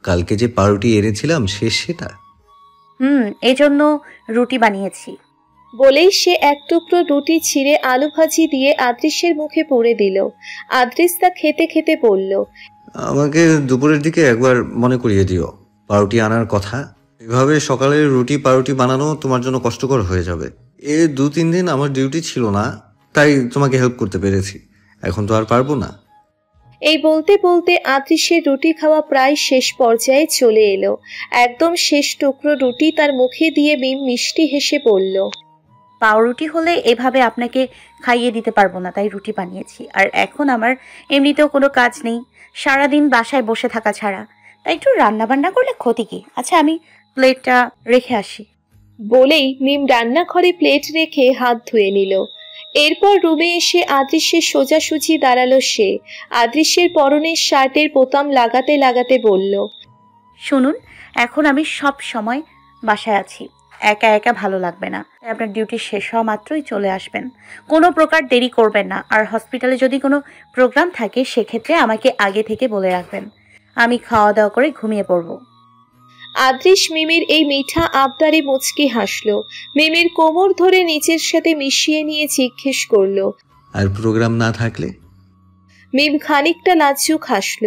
কালকে যে পাউরুটি এনেছিলাম শেষ সেটা? এজন্য রুটি বানিয়েছি। বলেই সে এক টুকরো রুটি ছিঁড়ে আলু ভাজি দিয়ে আদৃশের মুখে পুরে দিল। আদৃশ তা খেতে খেতে বলল, আমাকে দুপুরের দিকে একবার মনে করিয়ে দিও পাউরুটি আনার কথা। এভাবে সকালে রুটি পাউরুটি বানানো তোমার জন্য কষ্টকর হয়ে যাবে। 2-3 দিন আমার ডিউটি ছিল না, তাই তোমাকে হেল্প করতে পেরেছি। এখন তো আর পারবো না। এই বলতে বলতে আদৃশের রুটি খাওয়া প্রায় শেষ পর্যায়ে চলে এলো। একদম শেষ টুকরো রুটি তার মুখে দিয়ে মিম মিষ্টি হেসে বলল, পাউরুটি হলে এভাবে আপনাকে খাইয়ে দিতে পারবো না, তাই রুটি বানিয়েছি। আর এখন আমার এমনিতেও কোনো কাজ নেই, সারাদিন বাসায় বসে থাকা ছাড়া, তাই একটু রান্না বান্না করলে ক্ষতি কি? আচ্ছা, আমি প্লেটটা রেখে আসি। বলেই মিম রান্নাঘরে প্লেট রেখে হাত ধুয়ে নিল। এরপর রুমে এসে আদৃশের সোজাসুজি দাঁড়ালো সে। আদৃশের পরনের শার্টের বোতাম লাগাতে লাগাতে বলল, শুনুন, এখন আমি সব সময় বাসায় আছি, একা একা ভালো লাগবে না, তাই আপনার ডিউটি শেষ হওয়া মাত্রই চলে আসবেন। কোনো প্রকার দেরি করবেন না। আর হসপিটালে যদি কোনো প্রোগ্রাম থাকে সেক্ষেত্রে আমাকে আগে থেকে বলে রাখবেন, আমি খাওয়া দাওয়া করে ঘুমিয়ে পড়ব। আদৃশ মিমের এই মিঠা আবদারে মুচকি হাসল। মিমের কোমর ধরে নিচের সাথে মিশিয়ে নিয়ে জিজ্ঞেস করল, আর প্রোগ্রাম না থাকলে? মিম খানিকটা লাজুক হাসল।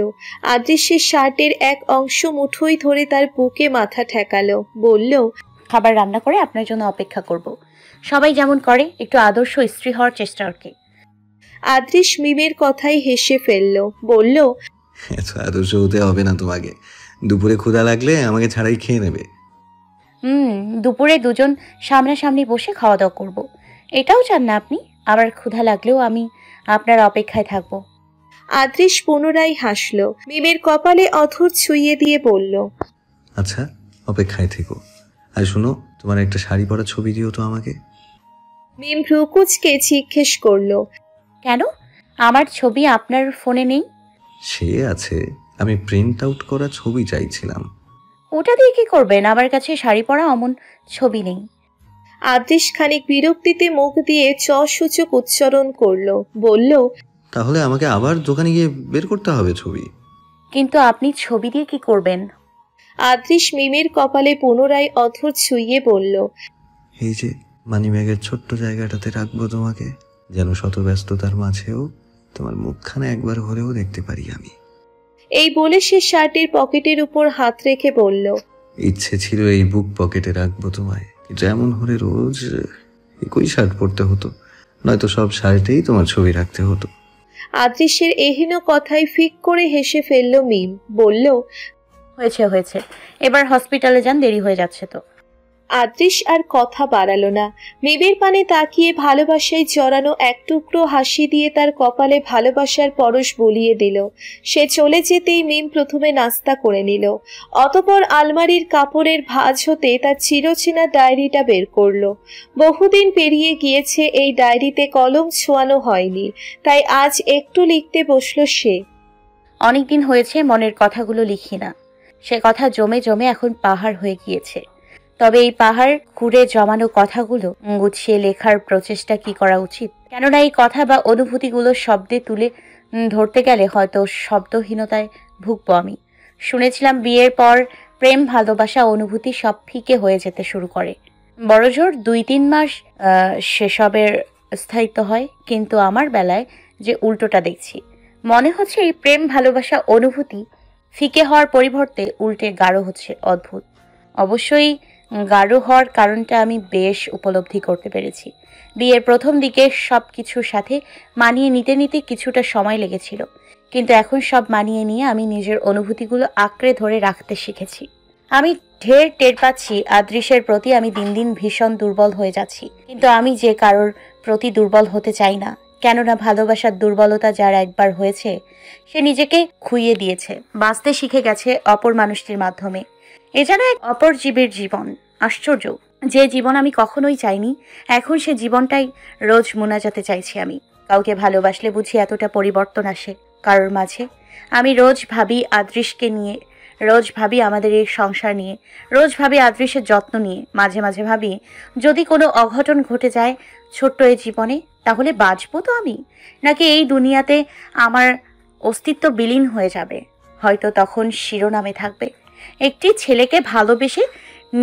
আদৃশের শার্টের এক অংশ মুঠোই ধরে তার বুকে মাথা ঠেকালো। বলল, খাবার রান্না করে আপনার জন্য অপেক্ষা করব। সবাই যেমন করে, একটু আদর্শ স্ত্রী হওয়ার চেষ্টা আর কি। আদৃশ মিমের কথাই হেসে ফেলল। বলল, এত আদর্শ হতে হবে না তোমাকে। দুপুরে ক্ষুধা লাগলে আমাকে ছাড়াই খেয়ে নেবে। দুপুরে দুজন সামনাসামনি বসে খাওয়া দাওয়া করব। এটাও চান না আপনি? আবার ক্ষুধা লাগলেও আমি আপনার অপেক্ষায় থাকব। আদৃশ পুনরায় হাসল। মিমের কপালে অধর ছুঁয়ে দিয়ে বলল, আচ্ছা, অপেক্ষায় থেকো। আর শোনো, তোমার একটা শাড়ি পরা ছবি দিও তো আমাকে। মিম ভ্রুকুচকে জিজ্ঞেস করল, কেন? আমার ছবি আপনার ফোনে নেই? সে আছে, আমি প্রিন্ট আউট করা ছবি চাইছিলাম। ওটা দিয়ে কি করবেন? আমার কাছে শাড়ি পরা অমন ছবি নেই। আদৃশ খানিক বিরক্তিতে মুখ দিয়ে সূচক উচ্চারণ করল। বলল, তাহলে আমাকে আবার দোকানে গিয়ে বের করতে হবে ছবি। কিন্তু আপনি ছবি দিয়ে কি করবেন? আদৃশ মিমের কপালে পুনরায় অধর ছুঁয়ে বলল, এই যে মানিব্যাগের ছোট্ট জায়গাটাতে রাখবো তোমাকে, যেন শত ব্যস্ততার মাঝেও তোমার মুখখানা একবার হলেও দেখতে পারি আমি। এই বলে সে শার্টের পকেটের উপর হাত রেখে বলল, ইচ্ছে ছিল এই বুক পকেটে রাখবো তোমায়, কিন্তু এমন হলে রোজ একই শার্ট পরতে হতো, নয়তো সব শার্টেই তোমার ছবি রাখতে হতো। আদৃশের এহেন কথায় ফিক করে হেসে ফেলল মিম। বলল, হয়েছে হয়েছে, এবার হসপিটালে যান, দেরি হয়ে যাচ্ছে তো। আদৃশ আর কথা বাড়ালো না। মিমের পানে তাকিয়ে ভালোবাসায় জড়ানো এক টুকরো হাসি দিয়ে তার কপালে ভালোবাসার পরশ বুলিয়ে দিল। সে চলে যেতেই মিম প্রথমে নাস্তা করে নিল। অতঃপর আলমারির কাপড়ের ভাঁজ হতে তার চিরচেনা ডায়েরিটা বের করলো। বহুদিন পেরিয়ে গিয়েছে, এই ডায়েরিতে কলম ছোঁয়ানো হয়নি, তাই আজ একটু লিখতে বসলো সে। অনেকদিন হয়েছে মনের কথাগুলো লিখি না, সে কথা জমে জমে এখন পাহাড় হয়ে গিয়েছে। তবে এই পাহাড় কুড়ে জমানো কথাগুলো গুছিয়ে লেখার প্রচেষ্টা কি করা উচিত? কেননা এই কথা বা অনুভূতিগুলো শব্দে তুলে ধরতে গেলে হয়তো শব্দহীনতায় ভুগবো আমি। শুনেছিলাম বিয়ের পর প্রেম, ভালোবাসা, অনুভূতি সব ফিকে হয়ে যেতে শুরু করে। বড়জোর 2-3 মাস সেসবের স্থায়িত্ব হয়, কিন্তু আমার বেলায় যে উল্টোটা দেখছি। মনে হচ্ছে এই প্রেম, ভালোবাসা, অনুভূতি ফিকে হওয়ার পরিবর্তে উল্টে গাঢ় হচ্ছে। অদ্ভুত। অবশ্যই গাঢ় হওয়ার কারণটা আমি বেশ উপলব্ধি করতে পেরেছি। বিয়ের প্রথম দিকে সব কিছুর সাথে মানিয়ে নিতে নিতে কিছুটা সময় লেগেছিল, কিন্তু এখন সব মানিয়ে নিয়ে আমি নিজের অনুভূতিগুলো আঁকড়ে ধরে রাখতে শিখেছি। আমি ঢের টের পাচ্ছি আদৃশের প্রতি আমি দিন দিন ভীষণ দুর্বল হয়ে যাচ্ছি, কিন্তু আমি যে কারোর প্রতি দুর্বল হতে চাই না। কেননা ভালোবাসার দুর্বলতা যার একবার হয়েছে সে নিজেকে খুইয়ে দিয়েছে, বাঁচতে শিখে গেছে অপর মানুষটির মাধ্যমে। এ যেন এক অপর জীবের জীবন। আশ্চর্য, যে জীবন আমি কখনোই চাইনি, এখন সে জীবনটাই রোজ মোনাজাতে চাইছি আমি। কাউকে ভালোবাসলে বুঝি এতটা পরিবর্তন আসে কারোর মাঝে? আমি রোজ ভাবি আদৃশকে নিয়ে, রোজ ভাবি আমাদের এই সংসার নিয়ে, রোজ ভাবি আদৃশের যত্ন নিয়ে। মাঝে মাঝে ভাবি যদি কোনো অঘটন ঘটে যায় ছোট্ট এই জীবনে, তাহলে বাঁচবো তো আমি, নাকি এই দুনিয়াতে আমার অস্তিত্ব বিলীন হয়ে যাবে? হয়তো তখন শিরোনামে থাকবে একটি ছেলেকে ভালোবেসে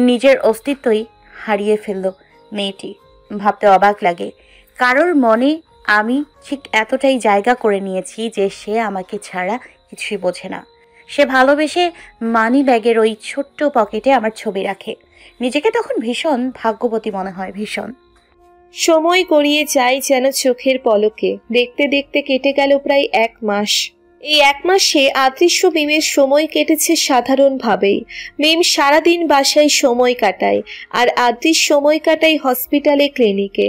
নিজের অস্তিত্বই হারিয়ে ফেলল মেয়েটি। ভাবতে অবাক লাগে, কারোর মনে আমি ঠিক এতটাই জায়গা করে নিয়েছি যে সে আমাকে ছাড়া কিছুই বোঝে না। সে ভালোবেসে মানি ব্যাগের ওই ছোট্ট পকেটে আমার ছবি রাখে। নিজেকে তখন ভীষণ ভাগ্যবতী মনে হয়, ভীষণ। সময় গড়িয়ে যায় যেন চোখের পলকে। দেখতে দেখতে কেটে গেল প্রায় 1 মাস। এই 1 মাসে অদৃশ্য মিমের সময় কেটেছে সাধারণভাবেই। মিম সারাদিন বাসায় সময় কাটায়, আর অদৃশ্য সময় কাটায় হসপিটালে, ক্লিনিকে।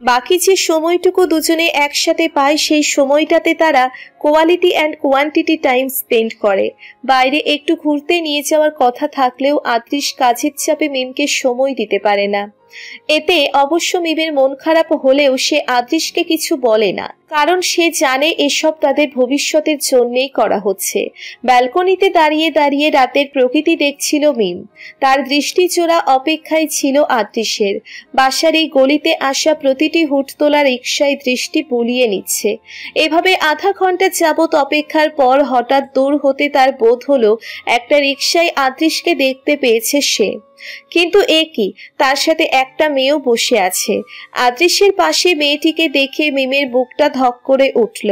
বাকি যে সময়টুকু দুজনে একসাথে পায় সেই সময়টাতে তারা quality and quantity time spend করে। বাইরে একটু ঘুরতে নিয়ে যাওয়ার কথা থাকলেও অদৃশ্য কাজের চাপে মিমকে সময় দিতে পারে না। এতে অবশ্য মিমের মন খারাপ হলেও সে অদৃশ্যকে কিছু বলে না, কারণ সে জানে এসব তাদের ভবিষ্যতের জন্যই করা হচ্ছে। ব্যালকনিতে দাঁড়িয়ে দাঁড়িয়ে রাতের প্রকৃতি দেখছিল মিম। তার দৃষ্টিজোড়া অপেক্ষায় ছিল অদৃশ্যের। বাসার এই গলিতে আসা প্রতিটি হুটতোলা রিকশায় দৃষ্টি বুলিয়ে নিচ্ছে। এভাবে আধা ঘন্টা যাবৎ অপেক্ষার পর হঠাৎ দূর হতে তার বোধ হলো একটা রিকশায় অদৃশ্যকে দেখতে পেয়েছে সে। কিন্তু এ কি, তার সাথে একটা মেয়েও বসে আছে। অদৃশ্যের পাশে মেয়েটিকে দেখে মিমের বুকটা ধক করে উঠল।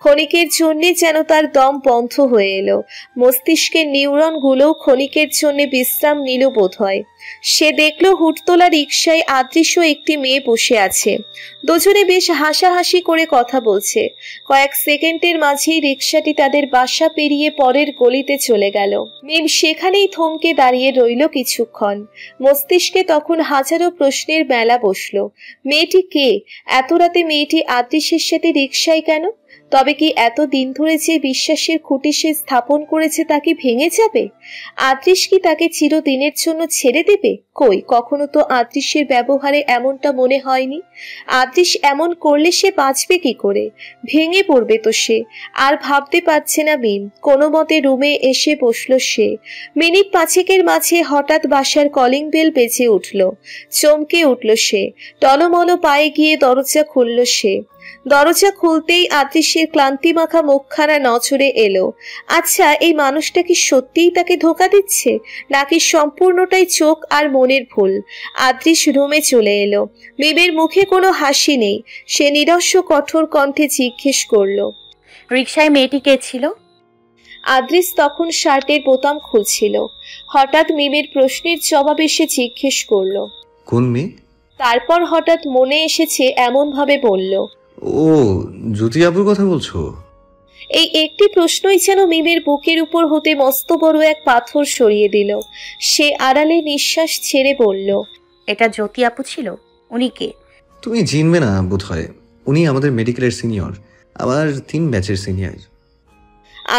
ক্ষণিকের জন্য যেন তার দম বন্ধ হয়ে এলো। মস্তিষ্কের নিউরনগুলোও ক্ষণিকের জন্য বিশ্রাম নিল বোধহয়। সে দেখল হুটতোলা রিকশায় অদৃশ্য একটি মেয়ে বসে আছে। দুজনে বেশ হাসাহাসি করে কথা বলছে। কয়েক সেকেন্ডের মাঝেই রিকশাটি তাদের বাসা পেরিয়ে পরের গলিতে চলে গেল। মিম সেখানেই থমকে দাঁড়িয়ে রইল কিছুক্ষণ। মস্তিষ্কে তখন হাজারো প্রশ্নের মেলা বসলো। মেয়েটি কে? এত রাতে মেয়েটি অদৃশ্যের সাথে রিকশায় কেন? তবে কি এত দিন ধরে যে বিশ্বাসের খুঁটি সে স্থাপন করেছে তা কি ভেঙে যাবে? অদৃশ্য কি তাকে চিরদিনের জন্য ছেড়ে দেবে? কই, কখনো তো অদৃশ্যের ব্যবহারে এমনটা মনে হয়নি। অদৃশ্য এমন করলে সে বাঁচবে কি করে? ভেঙে পড়বে তো সে। আর ভাবতে পারছে না মিম। কোনো মতে রুমে এসে বসলো সে। মিনিট 5-এর মাঝে হঠাৎ বাসার কলিং বেল বেজে উঠল। চমকে উঠল সে। টলমল পায়ে গিয়ে দরজা খুলল সে। দরজা খুলতেই অদৃশ্যের ক্লান্তি মাখা মুখখানা নজরে এলো। আচ্ছা, এই মানুষটা কি সত্যিই তাকে ধোঁকা দিচ্ছে, নাকি সম্পূর্ণটাই চোখ আর মনের ভুল? অদৃশ্য রুমে চলে এলো। মিমের মুখে কোনো হাসি নেই। সে নিরস্ব কঠোর কণ্ঠে জিজ্ঞেস করলো, রিকশায় মেয়েটি কে ছিল? অদৃশ্য তখন শার্টের বোতাম খুলছিল। হঠাৎ মিমের প্রশ্নের জবাবে সে জিজ্ঞেস করলো, কোন মেয়ে? তারপর হঠাৎ মনে এসেছে এমন ভাবে বলল, ও, জ্যোতি আপুর কথা বলছো? এই একটি প্রশ্নই যেন মিমের বুকের উপর হতে মস্ত বড় এক পাথর সরিয়ে দিল। সে আড়ালে নিঃশ্বাস ছেড়ে বলল, এটা জ্যোতি আপু ছিল? উনি কে? তুমি চিনবে না বোধহয়। উনি আমাদের মেডিকেলের সিনিয়র, আমার 3 ব্যাচের সিনিয়র।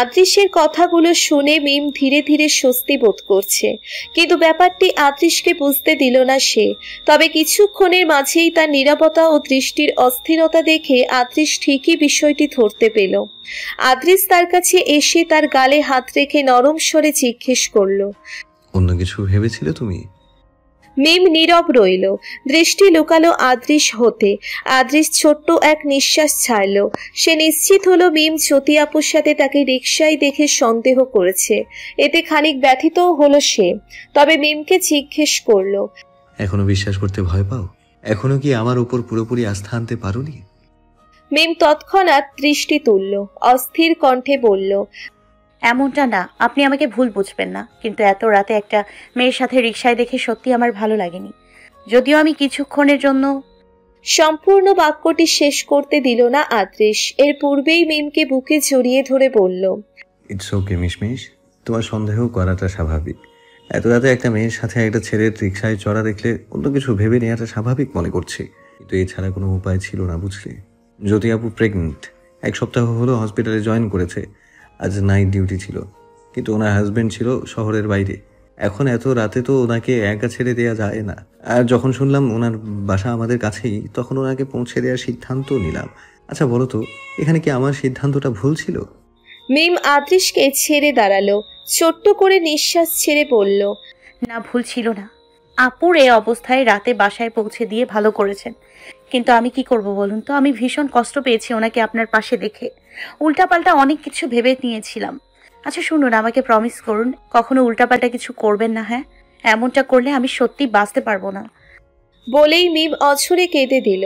অদৃশ্যের কথাগুলো শুনে মিম ধীরে ধীরে স্বস্তি বোধ করছে, কিন্তু ব্যাপারটি অদৃশ্যকে বুঝতে দিল না সে। তবে কিছুক্ষণের মাঝেই তার নীরবতা ও দৃষ্টির অস্থিরতা দেখে অদৃশ্য ঠিকই বিষয়টি ধরতে পেল। অদৃশ্য তার কাছে এসে তার গালে হাত রেখে নরম স্বরে জিজ্ঞেস করলো, অন্য কিছু ভেবেছিলে তুমি? মিম নীরব রইল। দৃষ্টি লুকালো অদৃশ্য হতে। অদৃশ্য ছোট্ট এক নিঃশ্বাস ছাড়ল। সে নিশ্চিত হলো মিম জ্যোতি আপুর সাথে তাকে রিকশায় দেখে সন্দেহ করেছে। এতে খানিক ব্যথিতও হলো সে। তবে মিমকে জিজ্ঞেস করলো, এখনো বিশ্বাস করতে ভয় পাও? এখনো কি আমার উপর পুরোপুরি আস্থা আনতে পারোনি? মিম তৎক্ষণাৎ দৃষ্টি তুলল, অস্থির কণ্ঠে বলল, এমনটা না, আপনি আমাকে ভুল বুঝবেন না, কিন্তু এত রাতে একটা মেয়ের সাথে রিকশায় দেখে সত্যি আমার ভালো লাগেনি। যদিও আমি কিছুক্ষণের জন্য। সম্পূর্ণ বাক্যটি শেষ করতে দিল না অদৃশ্য। এর পূর্বেই মিমকে বুকে জড়িয়ে ধরে বলল, ইটস ওকে মিশমিশ, তোমার সন্দেহ করাটা স্বাভাবিক। এত রাতে একটা মেয়ের সাথে একটা ছেলের রিকশায় চড়া দেখলে অন্য কিছু ভেবে নেওয়াটা স্বাভাবিক মনে করছি, কিন্তু এছাড়া কোনো উপায় ছিল না, বুঝলি? জ্যোতি আপু প্রেগনেন্ট, 1 সপ্তাহ হলো হসপিটালে জয়েন করেছে। আজ নাইট ডিউটি ছিল, কিন্তু ওনার হাজবেন্ড ছিল শহরের বাইরে। এখন এত রাতে তো ওনাকে একা ছেড়ে দেওয়া যায় না। আর যখন শুনলাম ওনার বাসা আমাদের কাছেই, তখন ওনাকে পৌঁছে দেওয়ার সিদ্ধান্ত নিলাম। আচ্ছা বলো তো, এখানে কি আমার সিদ্ধান্তটা ভুল ছিল? মিম অদৃশ্যকে ছেড়ে দাঁড়ালো। ছোট্ট করে নিঃশ্বাস ছেড়ে বলল, না, ভুল ছিল না। আপুর এই অবস্থায় রাতে বাসায় পৌঁছে দিয়ে ভালো করেছেন, কিন্তু আমি কি করব বলুন তো? আমি ভীষণ কষ্ট পেয়েছি ওনাকে আপনার পাশে দেখে। উল্টাপাল্টা অনেক কিছু ভেবে নিয়েছিলাম। আচ্ছা শুনুন, আমাকে প্রমিস করুন কখনো উল্টাপাল্টা কিছু করবেন না। হ্যাঁ, এমনটা করলে আমি সত্যি বাঁচতে পারবো না। বলেই মিম অঝরে কেঁদে দিল।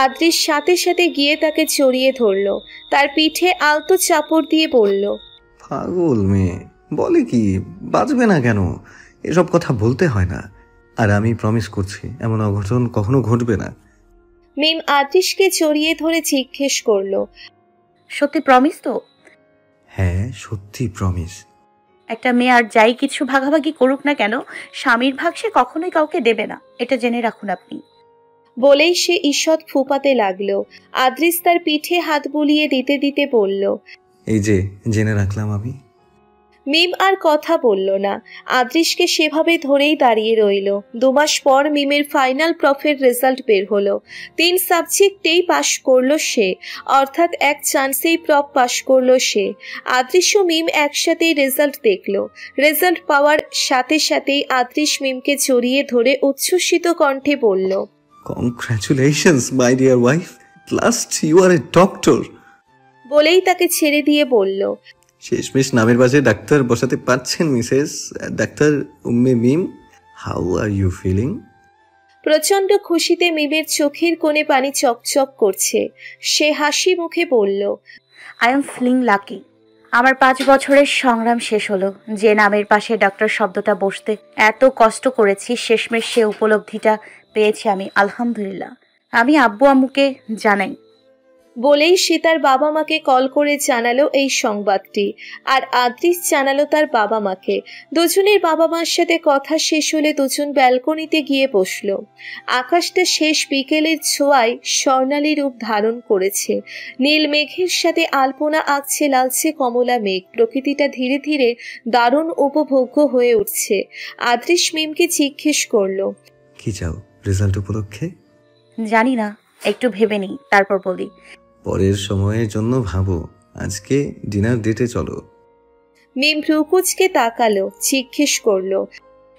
আদ্রিস সাথে সাথে গিয়ে তাকে জড়িয়ে ধরল, তার পিঠে আলতো চাপড় দিয়ে বলল, পাগল মেয়ে, বলে কি বাঁচবে না কেন? এসব কথা বলতে হয় না। আর আমি প্রমিস করছি এমন অঘটন কখনো ঘটবে না। মিম আদ্রিসকে জড়িয়ে ধরে জিজ্ঞেস করলো, সত্যি প্রমিস তো? হ্যাঁ সত্যি প্রমিস। একটা মেয়ে আর যাই কিছু ভাগাভাগি করুক না কেন, স্বামীর ভাগ সে কখনোই কাউকে দেবে না, এটা জেনে রাখুন আপনি। বলেই সে ঈষৎ ফুপাতে লাগলো। আদ্রিস তার পিঠে হাত বুলিয়ে দিতে দিতে বলল, এই যে জেনে রাখলাম আমি। মিম আর কথা বলল না, আদ্রিসকে সেভাবে ধরেই দাঁড়িয়ে রইল। 2 মাস পর মিমের ফাইনাল প্রফের রেজাল্ট বের হলো। 3 সাবজেক্টেই পাশ করলো সে, অর্থাৎ এক চান্সেই প্রপ পাশ করলো সে। আদ্রিস ও মিম একসাথেই রেজাল্ট দেখলো। রেজাল্ট পাওয়ার সাথে সাথেই আদ্রিস মিমকে জড়িয়ে ধরে উচ্ছ্বসিত কণ্ঠে বলল, congratulations my dear wife, last you are a doctor. বলেই তাকে ছেড়ে দিয়ে বলল, শেষমেশ নামের পাশে ডাক্তার বসাতে পারছেন মিসেস ডাক্তার Umme Mim. How are you feeling? প্রচন্ড খুশিতে মিমের চোখের কোণে পানি চকচক করছে। সে হাসি মুখে বলল, আই এম ফিলিং লাকি। আমার 5 বছরের সংগ্রাম শেষ হলো। যে নামের পাশে ডক্টর শব্দটা বসতে এত কষ্ট করেছি, শেষমেশ সে উপলব্ধিটা পেয়েছি আমি, আলহামদুলিল্লাহ। আমি আব্বু আম্মুকে জানাই। বলেই সে তার বাবা মাকে কল করে জানালো এই সংবাদটি, আর আদ্রিস জানালো তার বাবা মাকে। দুজনের বাবা মার সাথে কথা শেষ হলে দুজন ব্যালকনিতে গিয়ে বসলো। আকাশটা শেষ বিকেলের ছোঁয়ায় স্বর্ণালী রূপ ধারণ করেছে। নীল মেঘের সাথে আলপনা আঁকছে লালচে কমলা মেঘ। প্রকৃতিটা ধীরে ধীরে দারুণ উপভোগ্য হয়ে উঠছে। আদ্রিস মিমকে জিজ্ঞেস করলো, কি চাও রেজাল্ট উপলক্ষে? জানি না, একটু ভেবে নিই তারপর বলি। পরের সময়ের জন্য ভাবো, আজকে ডিনার ডেটে চলো। মিম ভ্রুকুচকে তাকালো, জিজ্ঞেস করলো,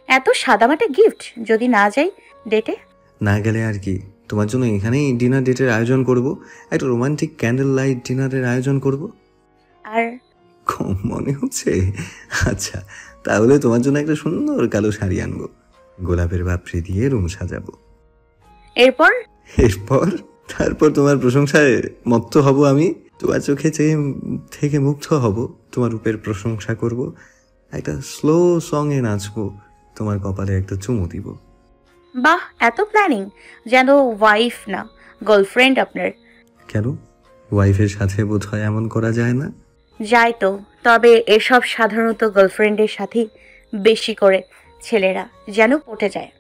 এত সাদামাটা গিফট, যদি না যাই ডেটে? না গেলে আর কি, তোমার জন্য এখানেই ডিনার ডেটের আয়োজন করব। একটা রোমান্টিক ক্যান্ডেল লাইট ডিনারের আয়োজন করব। আর কম মনে হচ্ছে? আচ্ছা, তাহলে তোমার জন্য একটা সুন্দর কালো শাড়ি আনবো, গোলাপের পাপড়ি দিয়ে রুম সাজাবো। এরপর? তারপর তোমার প্রশংসায় মত্ত হব আমি। তোমার চোখে চেয়ে থেকে মুগ্ধ হব, তোমার রূপের প্রশংসা করব, একটা স্লো সং এ নাচবো, তোমার কপালে একটা চুমু দিব। বাহ, এত প্ল্যানিং! যেন ওয়াইফ না গার্লফ্রেন্ড আপনার। কেন, ওয়াইফের সাথে বোধ হয় এমন করা যায় না? যায় তো, তবে এসব সাধারণত গার্লফ্রেন্ডের সাথেই বেশি করে ছেলেরা যেন পটে যায়।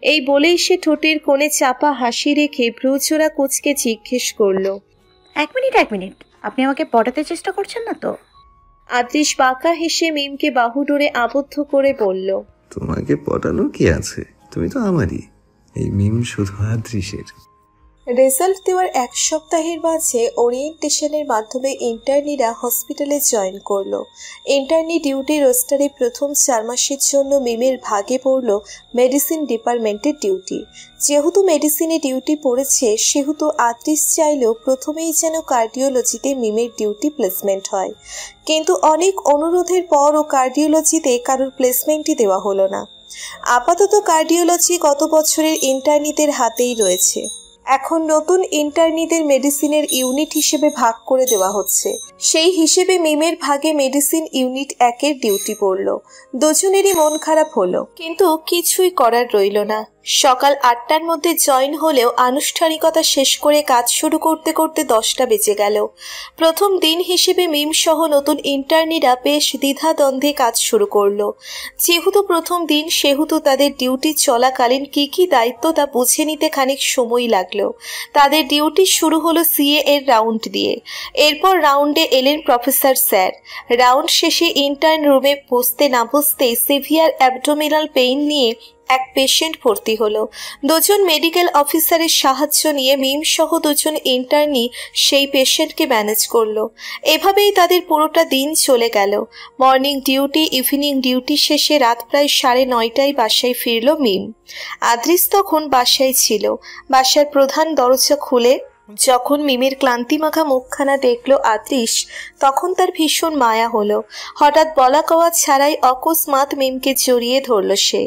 এই বলেই সে ঠোঁটের কোণে চাপা হাসি রেখে ভ্রুচোরা কুচকে জিজ্ঞেস করলো, এক মিনিট, আপনি আমাকে পটাতে চেষ্টা করছেন না তো? আদ্রিস বাঁকা হেসে মিমকে বাহু ডোরে আবদ্ধ করে বলল, তোমাকে পটানো কি আছে, তুমি তো আমারই। এই মিম শুধু আদৃশের। রেজাল্ট দেওয়ার 1 সপ্তাহের মাঝে ওরিয়েন্টেশনের মাধ্যমে ইন্টার্নিরা হসপিটালে জয়েন করলো। ইন্টার্নি ডিউটি রোস্টারে প্রথম 4 মাসের জন্য মিমের ভাগে পড়ল মেডিসিন ডিপার্টমেন্টের ডিউটি। যেহেতু মেডিসিনে ডিউটি পড়েছে, সেহেতু আদ্রিস চাইলেও প্রথমেই যেন কার্ডিওলজিতে মিমের ডিউটি প্লেসমেন্ট হয়। কিন্তু অনেক অনুরোধের পরও কার্ডিওলজিতে কারোর প্লেসমেন্টই দেওয়া হলো না। আপাতত কার্ডিওলজি গত বছরের ইন্টার্নিদের হাতেই রয়েছে। এখন নতুন ইন্টার্নিদের মেডিসিনের ইউনিট হিসেবে ভাগ করে দেওয়া হচ্ছে। সেই হিসেবে মিমের ভাগে মেডিসিন ইউনিট 1-এর ডিউটি পড়ল। দুজনেরই মন খারাপ হলো, কিন্তু কিছুই করার রইল না। সকাল 8টার মধ্যে জয়েন হলেও আনুষ্ঠানিকতা শেষ করে কাজ শুরু করতে করতে 10টা বেজে গেল। প্রথম দিন হিসেবে মিম সহ নতুন ইন্টার্নিরা বেশ দ্বিধাদ্বন্দ্বে কাজ শুরু করলো। যেহেতু প্রথম দিন, সেহেতু তাদের ডিউটি চলাকালীন কি কি দায়িত্ব তা বুঝে নিতে খানিক সময় লাগলো। তাদের ডিউটি শুরু হলো সিএ এর রাউন্ড দিয়ে। এরপর রাউন্ডে এলেন প্রফেসর স্যার। রাউন্ড শেষে ইন্টার্ন রুমে বসতে না বসতেই সিভিয়ার অ্যাবডোমিনাল পেইন নিয়ে এক পেশেন্ট ভর্তি হলো। দুজন মেডিকেল অফিসারের সাহায্য নিয়ে মিম সহ দুজন ইন্টার্নি সেই পেশেন্টকে ম্যানেজ করলো। এভাবেই তাদের পুরোটা দিন চলে গেল। মর্নিং ডিউটি, ইভিনিং ডিউটি শেষে রাত প্রায় 9:30টায় বাসায় ফিরল মিম। আদ্রিস তখন বাসায় ছিল। বাসার প্রধান দরজা খুলে যখন মিমের ক্লান্তিমাখা মুখখানা দেখলো আত্রিশ, তখন তার ভীষণ মায়া হলো। হঠাৎ বলা কওয়া ছাড়াই অকস্মাৎ মিমকে জড়িয়ে ধরল সে।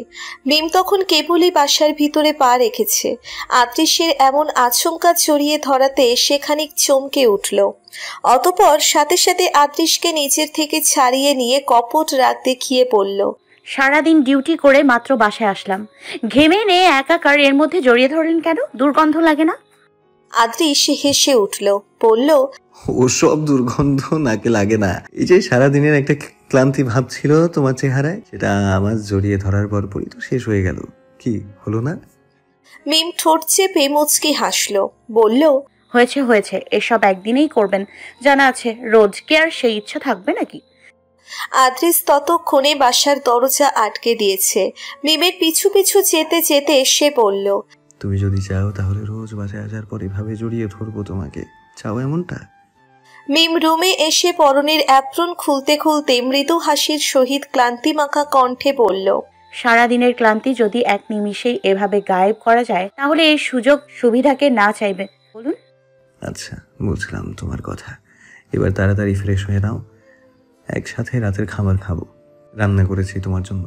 মিম তখন কেবলই বাসার ভিতরে পা রেখেছে। আত্রিশের এমন আচমকা জড়িয়ে ধরাতে সে খানিক চমকে উঠল। অতঃপর সাথে সাথে আত্রিশকে নিচের থেকে ছাড়িয়ে নিয়ে কপট রাগ দেখিয়ে বলল, সারাদিন ডিউটি করে মাত্র বাসায় আসলাম, ঘেমে নিয়ে একাকার, এর মধ্যে জড়িয়ে ধরলেন কেন? দুর্গন্ধ লাগে না? আদ্রিশ হেসে উঠল, বলল, ওসব দুর্গন্ধ নাকে লাগে না। এই যে সারাদিনের একটা ক্লান্তি ভাব ছিল তোমার চেহারায়, সেটা আমার জড়িয়ে ধরার পরপরই তো শেষ হয়ে গেল। কি হলো না? মিম ঠোঁট চেপে মুচকি হাসল, বলল, হয়েছে হয়েছে, এসব একদিনেই করবেন জানা আছে, রোজ কি আর সেই ইচ্ছা থাকবে নাকি? আদ্রিস ততক্ষণে বাসার দরজা আটকে দিয়েছে। মিমের পিছু পিছু যেতে যেতে সে বলল, তুমি যদি চাও তাহলে রোজ বাসায় আসার পর এভাবে জড়িয়ে ধরবো তোমাকে। চাও এমনটা? মিম রুমে এসে পরনের অ্যাপ্রন খুলতে খুলতে মৃদু হাসির সহিত ক্লান্তিমাখা কণ্ঠে বলল, সারাদিনের ক্লান্তি যদি এক নিমিষেই এভাবে গায়েব করা যায়, তাহলে এই সুযোগ সুবিধাকে না চাইবে বলুন? আচ্ছা, বুঝলাম তোমার কথা। এবার তাড়াতাড়ি ফ্রেশ হয়ে নাও, একসাথে রাতের খাবার খাবো। রান্না করেছি তোমার জন্য।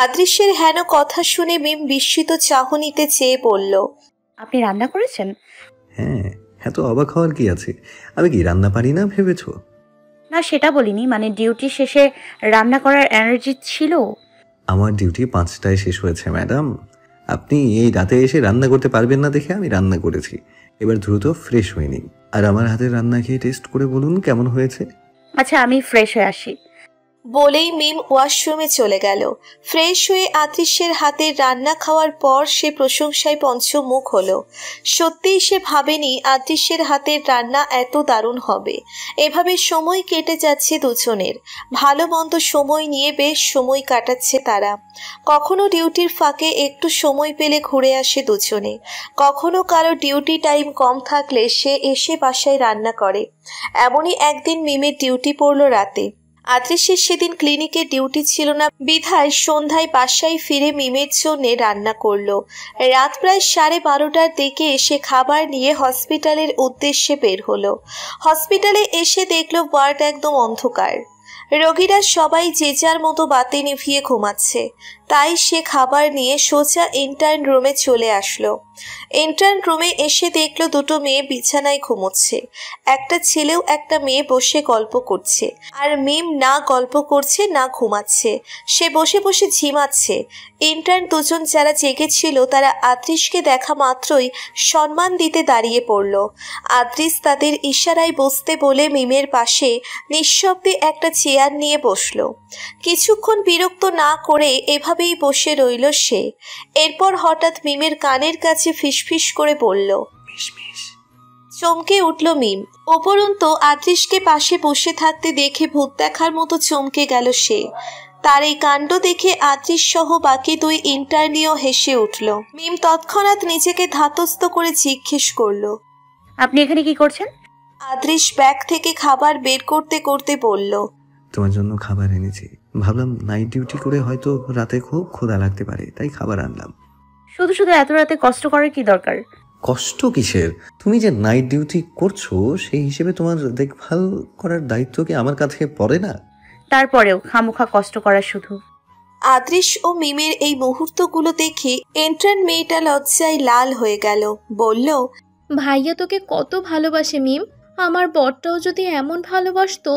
আদৃশ্যের হেন কথা শুনে মিম বিস্মিত চাহনিতে চেয়ে বলল, আপনি রান্না করেছেন? হ্যাঁ, এত অবাক হওয়ার কি আছে? আমি কি রান্না পারি না ভেবেছো? না, সেটা বলিনি, মানে ডিউটি শেষে রান্না করার এনার্জি ছিল? আমার ডিউটি 5টায় শেষ হয়েছে ম্যাডাম। আপনি এই রাতে এসে রান্না করতে পারবেন না দেখে আমি রান্না করেছি। এবার দ্রুত ফ্রেশ হয়ে নিন, আর আমার হাতের রান্না খেয়ে টেস্ট করে বলুন কেমন হয়েছে। আচ্ছা, আমি ফ্রেশ হয়ে আসি। বলেই মিম ওয়াশরুমে চলে গেল। ফ্রেশ হয়ে আদৃশ্যের হাতের রান্না খাওয়ার পর সে প্রশংসায় পঞ্চমুখ হলো। সত্যিই সে ভাবেনি আদৃশ্যের হাতের রান্না এত দারুণ হবে। এভাবে সময় কেটে যাচ্ছে দুজনের। ভালো মন্দ সময় নিয়ে বেশ সময় কাটাচ্ছে তারা। কখনো ডিউটির ফাঁকে একটু সময় পেলে ঘুরে আসে দুজনে, কখনো কারো ডিউটি টাইম কম থাকলে সে এসে বাসায় রান্না করে। এমনই একদিন মিমের ডিউটি পড়ল রাতে। আদৃশ্যের সেদিন ক্লিনিকে ডিউটি ছিল না বিধায় সন্ধ্যায় বাসায় ফিরে মিমের জন্য রান্না করলো। রাত প্রায় 12:30টার দিকে এসে খাবার নিয়ে হসপিটালের উদ্দেশ্যে বের হলো। হসপিটালে এসে দেখলো ওয়ার্ড একদম অন্ধকার। রোগীরা সবাই যে যার মতো বাতি নিভিয়ে ঘুমাচ্ছে। তাই সে খাবার নিয়ে সোজা ইন্টার্ন রুমে চলে আসলো। ইন্টার্ন রুমে এসে দেখলো দুটো মেয়ে বিছানায় ঘুমোচ্ছে। একটা ছেলেও একটা মেয়ে বসে গল্প করছে। আর মিম না গল্প করছে না ঘুমাচ্ছে, সে বসে বসে ঝিমাচ্ছে। ইন্টার্ন দুজন যারা জেগেছিল তারা আদৃশকে দেখা মাত্রই সম্মান দিতে দাঁড়িয়ে পড়ল। আদৃশ তাদের ইশারায় বসতে বলে মিমের পাশে নিঃশব্দে একটা চেয়ার নিয়ে বসলো। কিছুক্ষণ বিরক্ত না করে এভাবেই বসে রইল সে। এরপর হঠাৎ মিমের কানের কাছে ফিসফিস করে বলল, চমকে উঠল মিম। উপরন্তু আদৃশকে পাশে বসে থাকতে দেখে ভূত দেখার মতো চমকে গেল সে। তার এই কাণ্ড দেখে আদৃশ সহ বাকি দুই ইন্টার্নিও হেসে উঠল। মিম তৎক্ষণাৎ নিজেকে ধাতস্থ করে জিজ্ঞেস করল, আপনি এখানে কি করছেন? আদৃশ ব্যাগ থেকে খাবার বের করতে করতে বলল, তোমার জন্য খাবার এনেছি। ভাবলাম নাইট ডিউটি করে হয়তো রাতে খুব ক্ষুধা লাগতে পারে, তাই খাবার আনলাম। শুধু শুধু এত রাতে কষ্ট করার কি দরকার? কষ্ট কিসের? তুমি যে নাইট ডিউটি করছো সেই হিসেবে তোমার দেখভাল করার দায়িত্ব কি আমার কাছে পড়ে না? তারপরেও খামোখা কষ্ট করা শুধু। আদৃশ ও মিমের এই মুহূর্তগুলো দেখে ইন্টার্ন মেয়েটা লজ্জায় লাল হয়ে গেল। বলল, ভাইয়া তোকে কত ভালোবাসে মিম, আমার বরটাও যদি এমন ভালোবাসতো।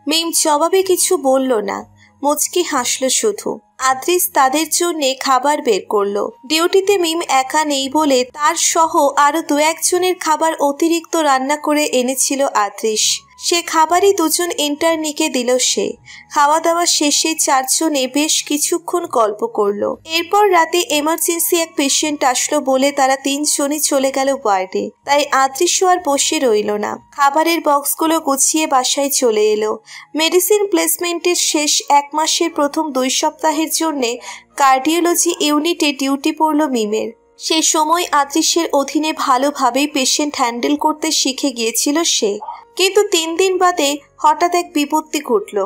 মিম জবাবে কিছু বলল না, মুচকি হাসলো শুধু। আদৃশ তাদের জন্য খাবার বের করলো। ডিউটিতে মিম একা নেই বলে তার সহ আরো 2-1জনের খাবার অতিরিক্ত রান্না করে এনেছিল আদৃশ। সে খাবারই দুজন ইন্টার্নিকে দিল সে। খাওয়া দাওয়া শেষে 4জনে বেশ কিছুক্ষণ গল্প করলো। এরপর রাতে এমার্জেন্সি এক পেশেন্ট আসলো বলে তারা 3জনই চলে গেল ওয়ার্ডে। তাই আদৃশ আর বসে রইল না, খাবারের বক্সগুলো গুছিয়ে বাসায় চলে এলো। মেডিসিন প্লেসমেন্টের শেষ 1 মাসের প্রথম 2 সপ্তাহের জন্যে কার্ডিওলজি ইউনিটে ডিউটি পড়ল মিমের। সে সময় আদৃশের অধীনে ভালোভাবেই পেশেন্ট হ্যান্ডেল করতে শিখে গিয়েছিল সে। কিন্তু 3 দিন বাদে হঠাৎ এক বিপত্তি ঘটল।